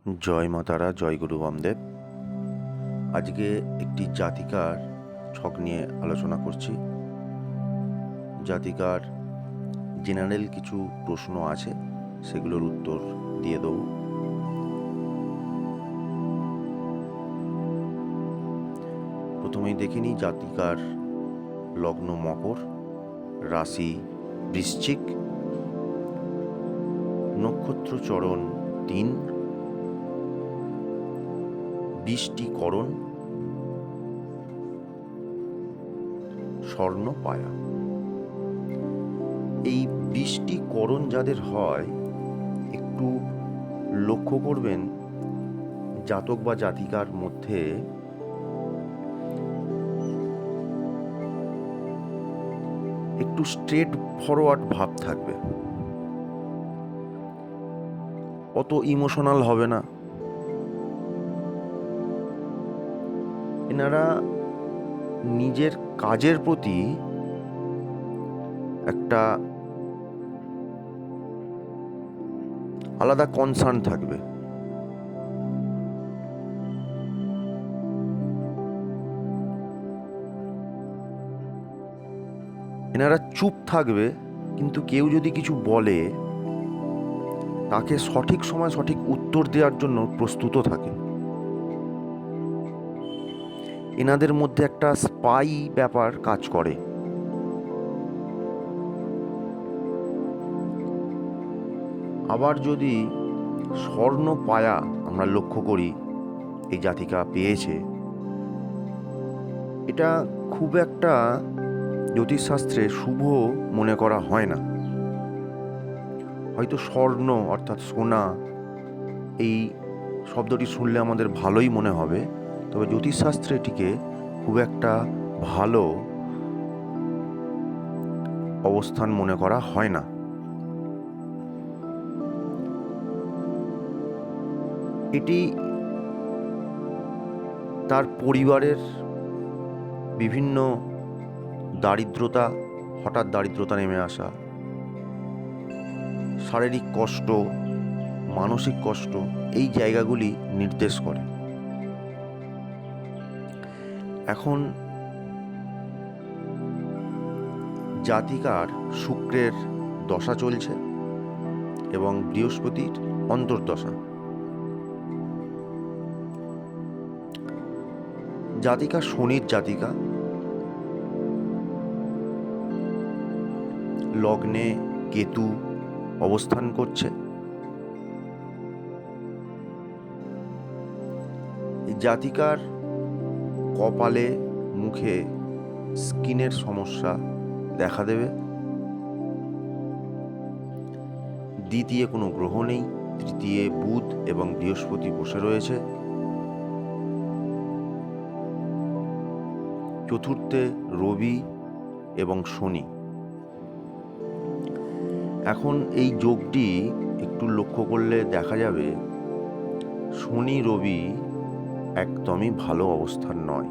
জয় মা তারা, জয় গুরু বামদেব। আজকে একটি জাতিকার ছক নিয়ে আলোচনা করছি। জাতিকার জেনারেল কিছু প্রশ্ন আছে, সেগুলোর উত্তর দিয়ে দেব। প্রথমেই দেখে নিই জাতিকার লগ্ন মকর, রাশি বৃশ্চিক, নক্ষত্র চরণ ৩, ২০টি করণ, স্বর্ণ পায়া। এই ২০টি করণ যাদের হয়, একটু লক্ষ্য করবেন জাতক বা জাতিকার মধ্যে একটু স্ট্রেট ফরওয়ার্ড ভাব থাকবে, অত ইমোশনাল হবে না। এনারা নিজের কাজের প্রতি একটা আলাদা কনসার্ন থাকবে। এনারা চুপ থাকবে, কিন্তু কেউ যদি কিছু বলে তাকে সঠিক সময় সঠিক উত্তর দেওয়ার জন্য প্রস্তুত থাকে। এনাদের মধ্যে একটা স্পাই ব্যাপার কাজ করে। আবার যদি স্বর্ণ পায়া আমরা লক্ষ্য করি এই জাতিকা পেয়েছে, এটা খুব একটা জ্যোতিষশাস্ত্রে শুভ মনে করা হয় না। হয়তো স্বর্ণ অর্থাৎ সোনা, এই শব্দটি শুনলে আমাদের ভালোই মনে হবে, তবে জ্যোতিষশাস্ত্রে এটিকে খুব একটা ভালো অবস্থান মনে করা হয় না। এটি তার পরিবারের বিভিন্ন দারিদ্রতা, হঠাৎ দারিদ্রতা নেমে আসা, শারীরিক কষ্ট, মানসিক কষ্ট, এই জায়গাগুলি নির্দেশ করে। এখন জাতিকার শুক্রের দশা চলছে এবং বৃহস্পতির অন্তর্দশা। জাতিকা শনির জাতিকা, লগ্নে কেতু অবস্থান করছে। এই জাতিকার কপালে, মুখে স্কিনের সমস্যা দেখা দেবে। দ্বিতীয় কোনো গ্রহ নেই, তৃতীয় বুধ এবং বৃহস্পতি বসে রয়েছে। চতুর্থে রবি এবং শনি। এখন এই যোগটি একটু লক্ষ্য করলে দেখা যাবে শনি রবি একদমই ভালো অবস্থান নয়।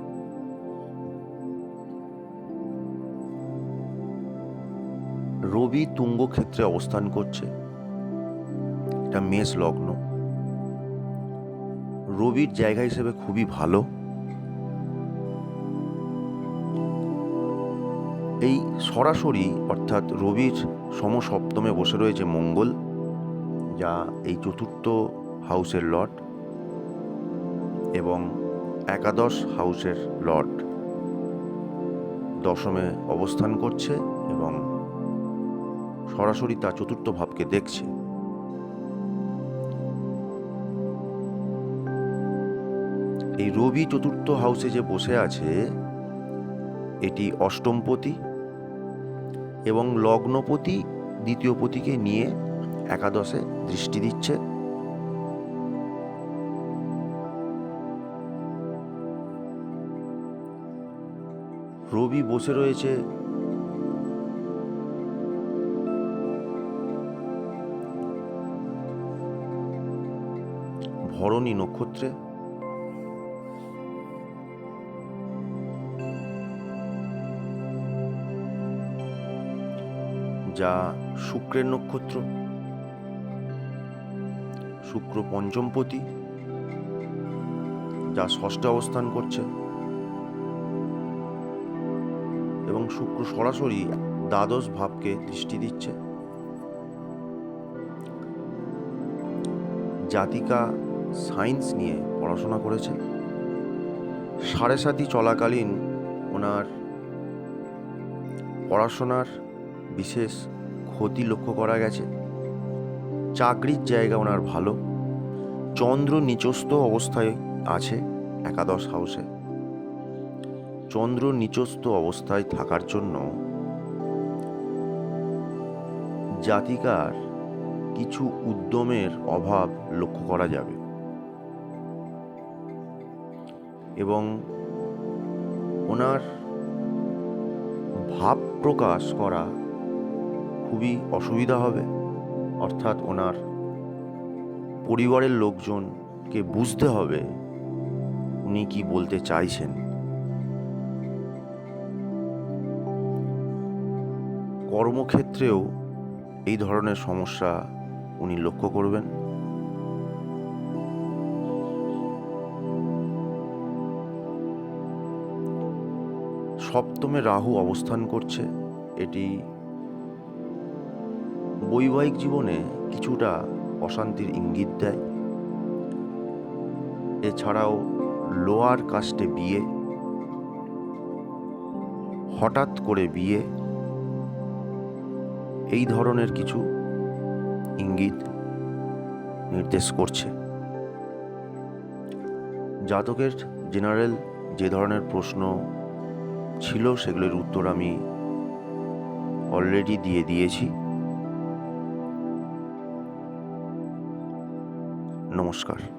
রবি তুঙ্গ ক্ষেত্রে অবস্থান করছে, এটা মেষ লগ্ন। রবির জায়গা হিসেবে খুবই ভালো। এই সরাসরি অর্থাৎ রবির সমসপ্তমে বসে রয়েছে মঙ্গল, যা এই চতুর্থ হাউসের লর্ড এবং একাদশ হাউসের লর্ড। দশমে অবস্থান করছে এবং সরাসরি তা চতুর্থ ভাবকে দেখছে। এই রবি চতুর্থ হাউসে যে বসে আছে, এটি অষ্টমপতি এবং লগ্নপতি দ্বিতীয় পতিকে নিয়ে একাদশে দৃষ্টি দিচ্ছে। রবি বসে রয়েছে ভরণী নক্ষত্রে, যা শুক্রের নক্ষত্র। শুক্র পঞ্চমপতি, যা ষষ্ঠে অবস্থান করছে, এবং শুক্র সরাসরি দ্বাদশ ভাবকে দৃষ্টি দিচ্ছে। জাতিকা সায়েন্স নিয়ে পড়াশোনা করেছে। সাড়ে সাতি চলাকালীন ওনার পড়াশোনার বিশেষ ক্ষতি লক্ষ্য করা গেছে। চাকরির জায়গা ওনার ভালো। চন্দ্র নিচস্থ অবস্থায় আছে একাদশ হাউসে। চন্দ্র নিচস্থ অবস্থায় থাকার জন্য জাতিকার কিছু উদ্যমের অভাব লক্ষ্য করা যাবে এবং ওনার ভাব প্রকাশ করা খুবই অসুবিধা হবে। অর্থাৎ ওনার পরিবারের লোকজনকে বুঝতে হবে উনি কি বলতে চাইছেন। কর্মক্ষেত্রেও এই ধরনের সমস্যা উনি লক্ষ্য করবেন। সপ্তমে রাহু অবস্থান করছে। এটি বৈবাহিক জীবনে কিছুটা অশান্তির ইঙ্গিত দেয়। এছাড়াও লোয়ার কাস্টে বিয়ে, হঠাৎ করে বিয়ে, এই ধরনের কিছু ইঙ্গিত নির্দেশ করছে। জাতকের জেনারেল যে ধরনের প্রশ্ন ছিল সেগুলোর উত্তর আমি অলরেডি দিয়ে দিয়েছি। নমস্কার।